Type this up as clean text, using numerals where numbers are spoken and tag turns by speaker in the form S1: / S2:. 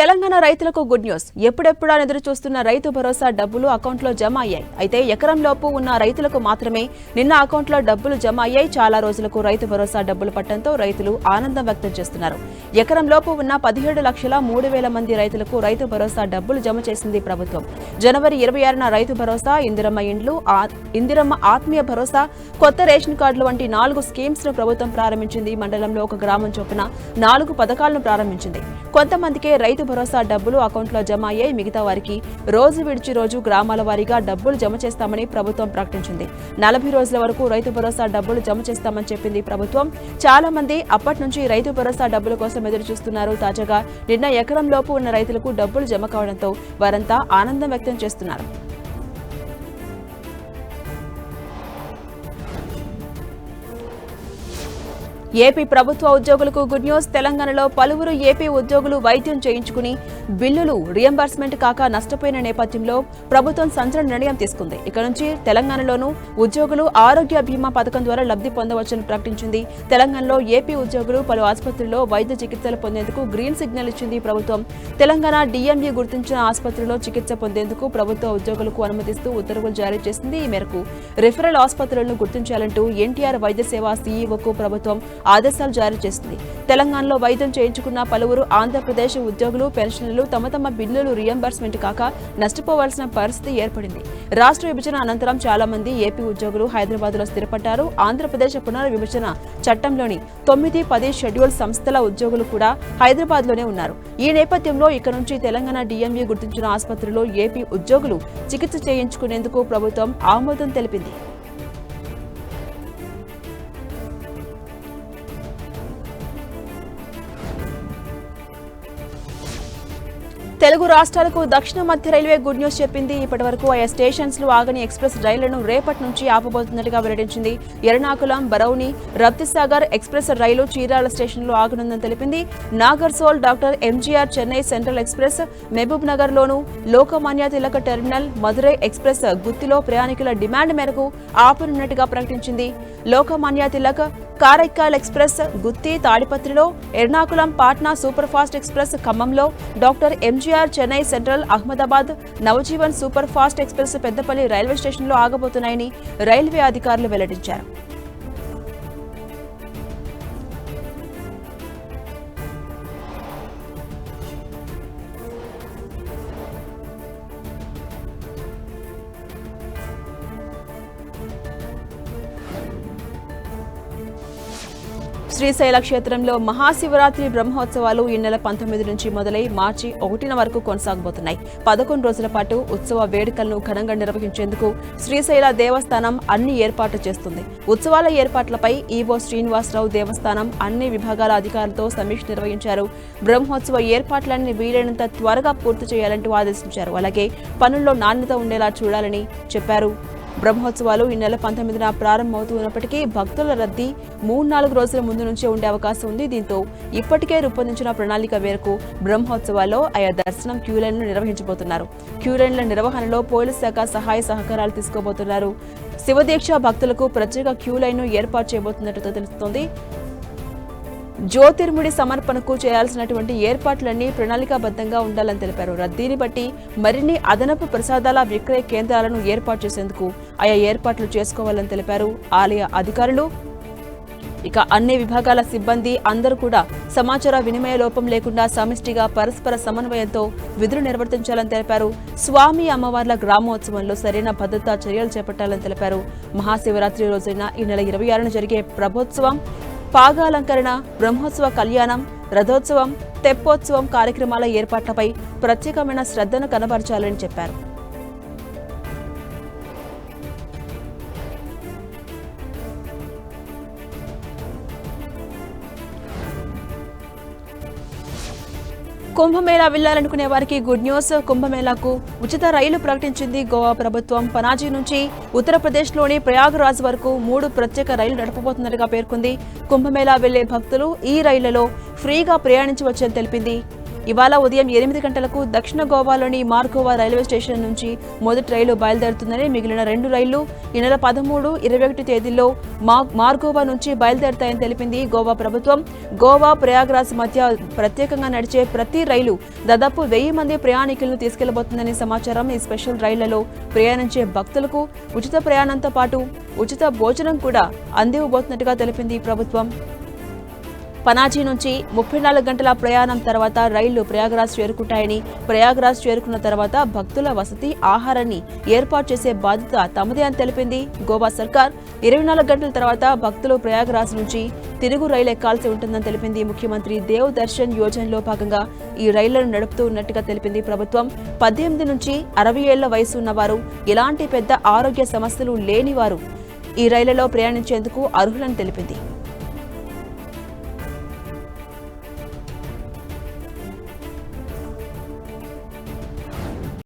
S1: తెలంగాణ రైతులకు good news. ఎప్పుడెప్పుడా ఎదురు చూస్తున్న రైతు భరోసా డబ్బులు అకౌంట్లో జమ అయ్యాయి. అయితే ఎకరం లోపు ఉన్న రైతులకు మాత్రమే నిన్న అకౌంట్లో డబ్బులు జమ అయ్యాయి. చాలా రోజులకు రైతు భరోసా డబ్బులు పట్టడంతో రైతులు ఆనందం వ్యక్తం చేస్తున్నారు. ఎకరం లోపు ఉన్న 17,03,000 మంది రైతులకు రైతు భరోసా డబ్బులు జమ చేసింది ప్రభుత్వం. జనవరి 26న రైతు భరోసా, ఇందిరమ్మ ఇండ్లు, ఇందిరమ్మ ఆత్మీయ భరోసా, కొత్త రేషన్ కార్డులు వంటి 4 స్కీమ్స్ ను ప్రభుత్వం ప్రారంభించింది. మండలంలో ఒక గ్రామం చొప్పున 4 పథకాలను ప్రారంభించింది. కొంతమందికే రైతు భరోసా డబ్బులు అకౌంట్లో జమ అయ్యాయి. మిగతా వారికి రోజు విడిచి రోజు గ్రామాల వారీగా డబ్బులు జమ చేస్తామని ప్రభుత్వం ప్రకటించింది. 40 రోజుల వరకు రైతు భరోసా డబ్బులు జమ చేస్తామని చెప్పింది ప్రభుత్వం. చాలా మంది అప్పటి నుంచి రైతు భరోసా డబ్బుల కోసం ఎదురు చూస్తున్నారు. తాజాగా నిన్న ఎకరం లోపు ఉన్న రైతులకు డబ్బులు జమ కావడంతో వారంతా ఆనందం వ్యక్తం చేస్తున్నారు. ఏపీ ప్రభుత్వ ఉద్యోగులకు గుడ్ న్యూస్. తెలంగాణలో పలువురు ఏపీ ఉద్యోగులు వైద్యం చేయించుకుని బిల్లులు రియంబర్స్మెంట్ కాక నష్టపోయిన నేపథ్యంలో ప్రభుత్వం సంచలన నిర్ణయం తీసుకుంది. ఇక నుంచి తెలంగాణలోనూ ఉద్యోగులు ఆరోగ్య బీమా పథకం ద్వారా లబ్ధి పొందవచ్చని ప్రకటించింది. తెలంగాణలో ఏపీ ఉద్యోగులు పలు ఆసుపత్రుల్లో వైద్య చికిత్సలు పొందేందుకు గ్రీన్ సిగ్నల్ ఇచ్చింది ప్రభుత్వం. తెలంగాణ డిఎంఈ గుర్తించిన ఆసుపత్రిలో చికిత్స పొందేందుకు ప్రభుత్వ ఉద్యోగులకు అనుమతిస్తూ ఉత్తర్వులు జారీ చేసింది. ఈ మేరకు రిఫరల్ ఆసుపత్రులను గుర్తించాలంటూ ఎన్టీఆర్ వైద్య సేవ సీఈఓకు ప్రభుత్వం ఆదేశాలు జారీ చేసింది. తెలంగాణలో వైద్యం చేయించుకున్న పలువురు ఆంధ్రప్రదేశ్ ఉద్యోగులు, పెన్షన్లు తమ బిల్లులు రియంబర్స్మెంట్ కాక నష్టపోవాల్సిన పరిస్థితి ఏర్పడింది. రాష్ట్ర విభజన అనంతరం చాలా మంది ఏపీ ఉద్యోగులు హైదరాబాద్ లో స్థిరపడ్డారు. ఆంధ్రప్రదేశ్ పునర్విభజన చట్టంలోని 9, 10 షెడ్యూల్ సంస్థల ఉద్యోగులు కూడా హైదరాబాద్ లోనే ఉన్నారు. ఈ నేపథ్యంలో ఇక నుంచి తెలంగాణ డిఎంఈ గుర్తించిన ఆసుపత్రిలో ఏపీ ఉద్యోగులు చికిత్స చేయించుకునేందుకు ప్రభుత్వం ఆమోదం తెలిపింది. తెలుగు రాష్ట్రాలకు దక్షిణ మధ్య రైల్వే గుడ్ న్యూస్ చెప్పింది. ఇప్పటి వరకు ఆయా స్టేషన్స్ లో ఆగని ఎక్స్ప్రెస్ రైళ్లను రేపటి నుంచి ఆపబోతున్నట్టుగా వెల్లడించింది. ఎర్నాకుళం, బరౌని, రప్తిసాగర్ ఎక్స్ప్రెస్ రైలు చీరాల స్టేషన్లో ఆగనుందని తెలిపింది. Nagarsol, doctor MGR Chennai central express Mahbub Nagar లోను, లోకమాన్య తిలక్ టెర్మినల్, మదురై ఎక్స్ప్రెస్ గుత్తిలో ప్రయాణికుల డిమాండ్ మేరకు ఆపనున్నట్టుగా ప్రకటించింది. లోకమాన్య తిలక్, కారైకాల్ ఎక్స్ప్రెస్ గుత్తి, తాడిపత్రిలో, Ernakulam, Patna super fast express ఖమ్మంలో, doctor MGR Chennai central, Ahmedabad, Navjivan super fast express Peddapalli railway స్టేషన్లో ఆగబోతున్నాయని రైల్వే అధికారులు వెల్లడించారు. శ్రీశైల క్షేత్రంలో మహాశివరాత్రి బ్రహ్మోత్సవాలు ఈ నెల 19 నుంచి మొదలై మార్చి 1 వరకు కొనసాగబోతున్నాయి. 11 రోజుల పాటు ఉత్సవ వేడుకలను ఘనంగా నిర్వహించేందుకు శ్రీశైల దేవస్థానం అన్ని ఏర్పాట్లు చేస్తుంది. ఉత్సవాల ఏర్పాట్లపై ఈవో శ్రీనివాసరావు దేవస్థానం అన్ని విభాగాల అధికారులతో సమీక్ష నిర్వహించారు. బ్రహ్మోత్సవ ఏర్పాట్లన్నీ వీలైనంత త్వరగా పూర్తి చేయాలంటూ ఆదేశించారు. అలాగే పనుల్లో నాణ్యత ఉండేలా చూడాలని చెప్పారు. బ్రహ్మోత్సవాలు ఈ నెల 19న ప్రారంభమవుతున్నప్పటికీ భక్తుల రద్దీ 3-4 రోజుల ముందు నుంచే ఉండే అవకాశం ఉంది. దీంతో ఇప్పటికే రూపొందించిన ప్రణాళిక మేరకు బ్రహ్మోత్సవాల్లో ఆయా దర్శనం క్యూలైన్లు నిర్వహించబోతున్నారు. క్యూలైన్ల నిర్వహణలో పోలీస్ శాఖ సహాయ సహకారాలు తీసుకోబోతున్నారు. శివదీక్ష భక్తులకు ప్రత్యేక క్యూలైన్ను ఏర్పాటు చేయబోతున్నట్టు తెలుస్తోంది. జ్యోతిర్ముడి సమర్పణకు చేయాల్సినటువంటి ఏర్పాట్లన్నీ ప్రణాళికాబద్ధంగా ఉండాలని తెలిపారు. రద్దీని బట్టి మరిన్ని అదనపు ప్రసాదాల విక్రయ కేంద్రాలను ఏర్పాటు చేసేందుకు ఆయా ఏర్పాట్లు చేసుకోవాలని తెలిపారు ఆలయ అధికారులు. ఇక అన్ని విభాగాల సిబ్బంది అందరూ కూడా సమాచార వినిమయ లోపం లేకుండా సమిష్టిగా పరస్పర సమన్వయంతో విధులు నిర్వర్తించాలని తెలిపారు. స్వామి అమ్మవార్ల గ్రామోత్సవంలో సరైన భద్రతా చర్యలు చేపట్టాలని తెలిపారు. మహాశివరాత్రి రోజైన ఈ నెల 26న జరిగే ప్రభోత్సవం, పాగాలంకరణ, బ్రహ్మోత్సవ కళ్యాణం, రథోత్సవం, తెప్పోత్సవం కార్యక్రమాల ఏర్పాట్లపై ప్రత్యేకమైన శ్రద్ధను కనబరచాలని చెప్పారు. కుంభమేళా వెళ్లాలనుకునే వారికి గుడ్ న్యూస్. కుంభమేళాకు ఉచిత రైలు ప్రకటించింది గోవా ప్రభుత్వం. పనాజీ నుంచి ఉత్తరప్రదేశ్లోని ప్రయాగ్రాజ్ వరకు 3 ప్రత్యేక రైలు నడపబోతున్నట్టుగా పేర్కొంది. కుంభమేళా వెళ్లే భక్తులు ఈ రైళ్లలో ఫ్రీగా ప్రయాణించవచ్చని తెలిపింది. ఇవాళ ఉదయం 8 గంటలకు దక్షిణ గోవాలోని మార్గోవా రైల్వే స్టేషన్ నుంచి మొదటి రైలు బయలుదేరుతుందని, మిగిలిన 2 రైళ్లు ఈ నెల 13, 21 తేదీల్లో మార్గోవా నుంచి బయలుదేరుతాయని తెలిపింది గోవా ప్రభుత్వం. గోవా ప్రయాగ్రాజ్ మధ్య ప్రత్యేకంగా నడిచే ప్రతి రైలు దాదాపు 1000 మంది ప్రయాణికులను తీసుకెళ్లబోతుందని సమాచారం. ఈ స్పెషల్ రైళ్లలో ప్రయాణించే భక్తులకు ఉచిత ప్రయాణంతో పాటు ఉచిత భోజనం కూడా అందివ్వబోతున్నట్టుగా తెలిపింది ప్రభుత్వం. పనాజీ నుంచి 34 గంటల ప్రయాణం తర్వాత రైళ్లు ప్రయాగ్రాజ్ చేరుకుంటాయని, ప్రయాగ్రాజ్ చేరుకున్న తర్వాత భక్తుల వసతి, ఆహారాన్ని ఏర్పాటు చేసే బాధ్యత తమదే అని తెలిపింది గోవా సర్కార్. 24 గంటల తర్వాత భక్తులు ప్రయాగ్రాజ్ నుంచి తిరుగు రైలు ఎక్కాల్సి ఉంటుందని తెలిపింది. ముఖ్యమంత్రి దేవ్ దర్శన్ యోజనలో భాగంగా ఈ రైళ్లను నడుపుతూ ఉన్నట్టుగా తెలిపింది ప్రభుత్వం. 18 నుంచి 60 ఏళ్ల వయసు ఉన్నవారు, ఎలాంటి పెద్ద ఆరోగ్య సమస్యలు లేనివారు ఈ రైళ్లలో ప్రయాణించేందుకు అర్హులని తెలిపింది.